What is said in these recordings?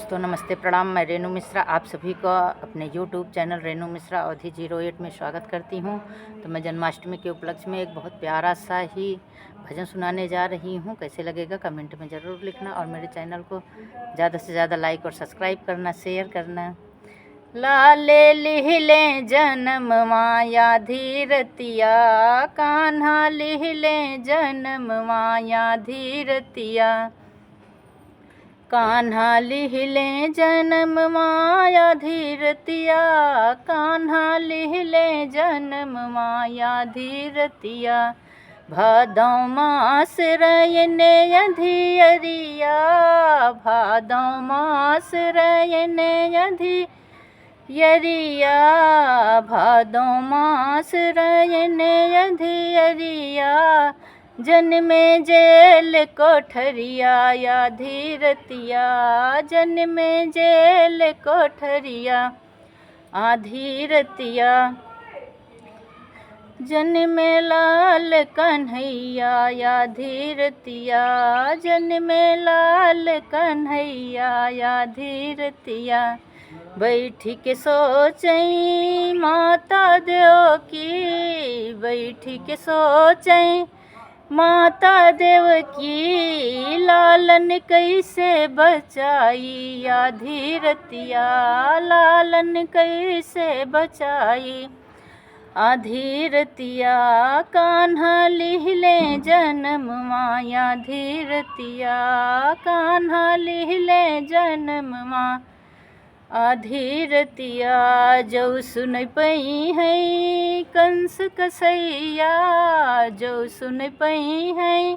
दोस्तों नमस्ते प्रणाम। मैं रेनू मिश्रा आप सभी का अपने YouTube चैनल रेनू मिश्रा अवधि 08 में स्वागत करती हूं। तो मैं जन्माष्टमी के उपलक्ष्य में एक बहुत प्यारा सा ही भजन सुनाने जा रही हूं। कैसे लगेगा कमेंट में ज़रूर लिखना और मेरे चैनल को ज़्यादा से ज़्यादा लाइक और सब्सक्राइब करना, शेयर करना। लाले लिहिले जन्म माया धीरतिया, कान्हा लिहिले जन्म माया धीरतिया। कान्हा लिहिले जन्म माया धीरतिया, कान्हा लिहिले जन्म माया धीरतिया। भादौ मास रयने अधियरिया, भादौ मास रयने अधियरिया, भादौ मास रयने अधियरिया। जन्मे जेल कोठरिया या धीरतिया, जन्मे जेल कोठरिया आधीरतिया। जन्मे लाल कन्हैया या धीरतिया, जन्मे लाल कन्हैया या धीरतिया। बैठी के सोचई माता देव की, बैठी के सोचई माता देव की। लालन कैसे बचाई या धीरतिया, लालन कैसे बचाई आधीरतिया। कान्हा लिहिले जन्म माया धीरतिया, कान्हा लिहिले जन्म माँ आधीरतिया। जो सुन पई है कंस कसैया, जो सुन पई है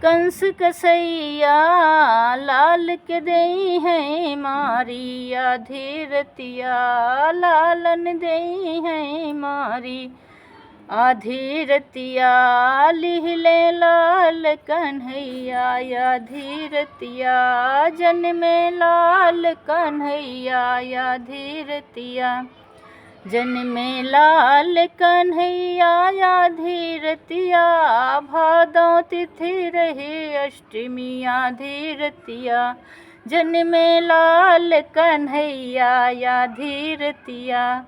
कंस कसैया। लाल के दई है मारिया धीरतिया, लालन दई है मारी आधीरतिया। लिहिले लाल कन्हैया या धीरतिया, जन्मे लाल कन्हैया या धीरतिया। जन्मे लाल कन्हैया या धीरतिया, भादौ तिथि रही अष्टमिया धीरतिया। जन्मे लाल कन्हैया या धीरतिया।